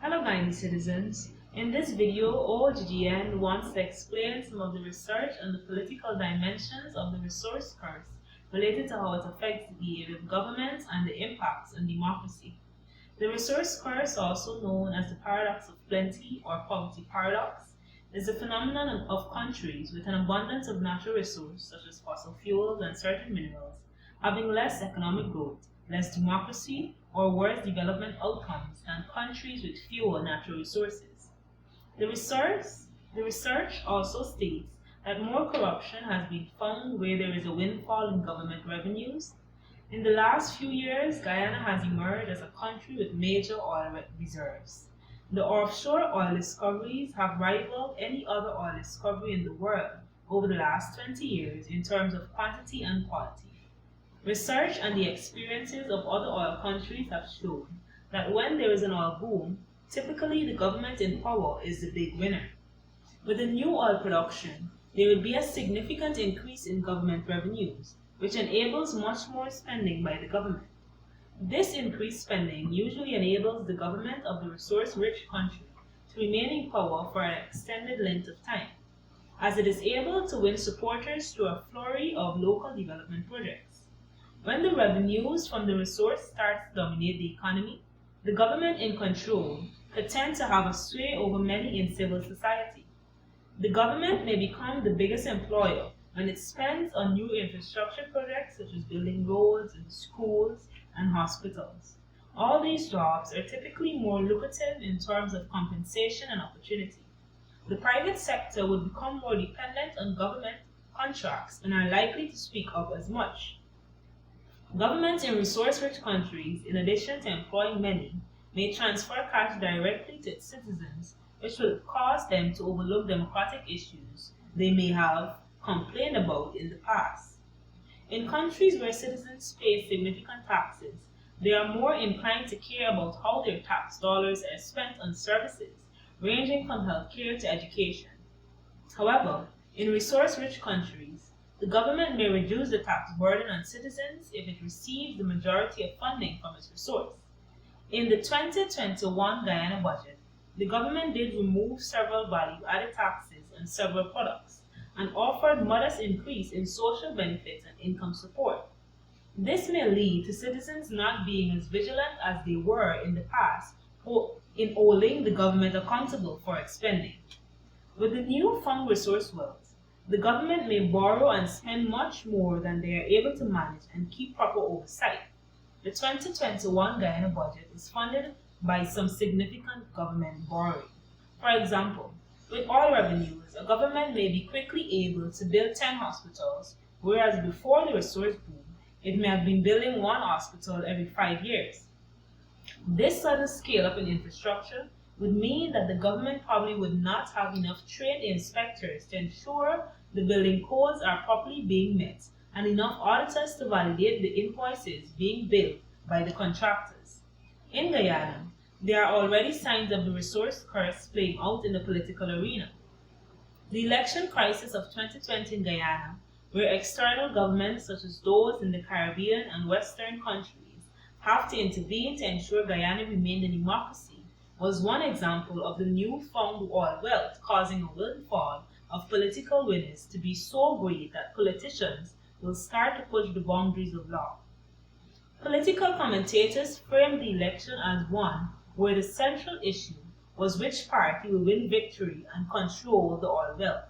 Hello Guyana citizens. In this video, OGGN wants to explain some of the research on the political dimensions of the resource curse related to how it affects the behavior of governments and the impacts on democracy. The resource curse, also known as the paradox of plenty or poverty paradox, is a phenomenon of countries with an abundance of natural resources such as fossil fuels and certain minerals having less economic growth, less democracy, or worse development outcomes than countries with fewer natural resources. The research, the research also states that more corruption has been found where there is a windfall in government revenues. In the last few years, Guyana has emerged as a country with major oil reserves. The offshore oil discoveries have rivaled any other oil discovery in the world over the last 20 years in terms of quantity and quality. Research and the experiences of other oil countries have shown that when there is an oil boom, typically the government in power is the big winner. With the new oil production, there will be a significant increase in government revenues, which enables much more spending by the government. This increased spending usually enables the government of the resource-rich country to remain in power for an extended length of time, as it is able to win supporters through a flurry of local development projects. When the revenues from the resource start to dominate the economy, the government in control could tend to have a sway over many in civil society. The government may become the biggest employer when it spends on new infrastructure projects such as building roads and schools and hospitals. All these jobs are typically more lucrative in terms of compensation and opportunity. The private sector would become more dependent on government contracts and are likely to speak up as much. Governments in resource-rich countries, in addition to employing many, may transfer cash directly to its citizens, which will cause them to overlook democratic issues they may have complained about in the past. In countries where citizens pay significant taxes, they are more inclined to care about how their tax dollars are spent on services, ranging from healthcare to education. However, in resource-rich countries, the government may reduce the tax burden on citizens if it receives the majority of funding from its resource. In the 2021 Guyana budget, the government did remove several value-added taxes on several products and offered modest increase in social benefits and income support. This may lead to citizens not being as vigilant as they were in the past in holding the government accountable for its spending. With the new fund resource wealth, the government may borrow and spend much more than they are able to manage and keep proper oversight. The 2021 Guyana budget is funded by some significant government borrowing. For example, with oil revenues, a government may be quickly able to build 10 hospitals, whereas before the resource boom, it may have been building one hospital every 5 years. This sudden scale up in infrastructure would mean that the government probably would not have enough trained inspectors to ensure the building codes are properly being met and enough auditors to validate the invoices being billed by the contractors. In Guyana, there are already signs of the resource curse playing out in the political arena. The election crisis of 2020 in Guyana, where external governments such as those in the Caribbean and Western countries have to intervene to ensure Guyana remained a democracy, was one example of the newfound oil wealth causing a windfall of political winners to be so great that politicians will start to push the boundaries of law. Political commentators framed the election as one where the central issue was which party will win victory and control the oil wealth.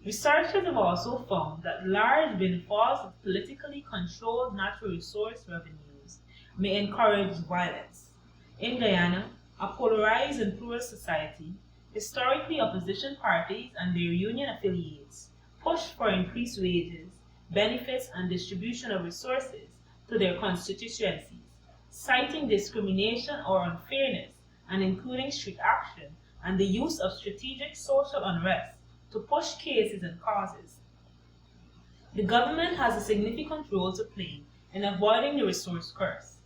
Researchers have also found that large windfalls of politically controlled natural resource revenues may encourage violence. In Guyana, a polarized and plural society, historically opposition parties and their union affiliates pushed for increased wages, benefits, and distribution of resources to their constituencies, citing discrimination or unfairness and including street action and the use of strategic social unrest to push cases and causes. The government has a significant role to play in avoiding the resource curse.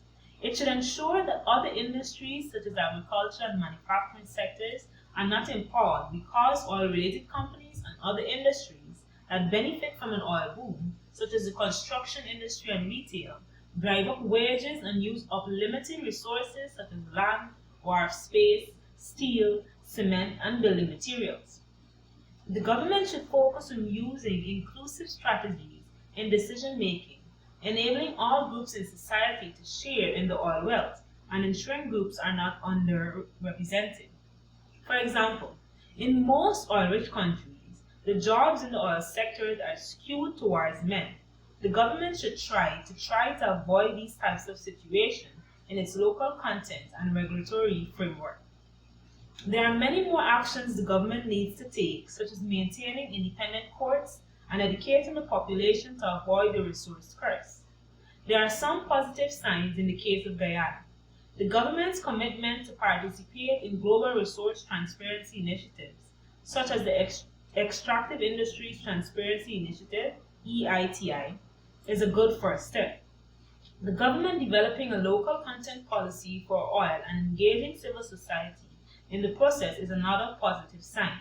It should ensure that other industries such as agriculture and manufacturing sectors are not empowered because oil-related companies and other industries that benefit from an oil boom, such as the construction industry and retail, drive up wages and use up limited resources such as land wharf space, steel, cement, and building materials. The government should focus on using inclusive strategies in decision making, enabling all groups in society to share in the oil wealth and ensuring groups are not underrepresented. For example, in most oil-rich countries, the jobs in the oil sectors are skewed towards men. The government should try to avoid these types of situations in its local content and regulatory framework. There are many more actions the government needs to take, such as maintaining independent courts and educating the population to avoid the resource curse. There are some positive signs in the case of Guyana. The government's commitment to participate in global resource transparency initiatives, such as the Extractive Industries Transparency Initiative, EITI, is a good first step. The government developing a local content policy for oil and engaging civil society in the process is another positive sign.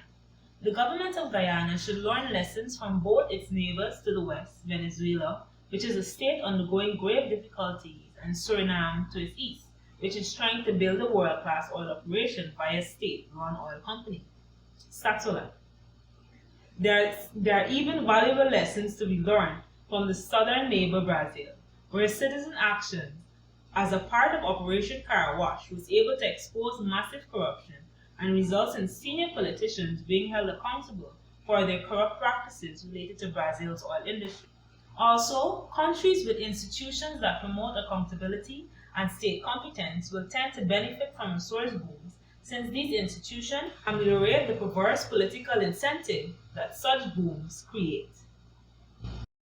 The government of Guyana should learn lessons from both its neighbors to the west, Venezuela, which is a state undergoing grave difficulties, and Suriname to its east, which is trying to build a world-class oil operation via a state-run oil company. Satellite. There are even valuable lessons to be learned from the southern neighbor Brazil, where citizen action as a part of Operation Car Wash was able to expose massive corruption and results in senior politicians being held accountable for their corrupt practices related to Brazil's oil industry. Also, countries with institutions that promote accountability and state competence will tend to benefit from resource booms, since these institutions ameliorate the perverse political incentive that such booms create.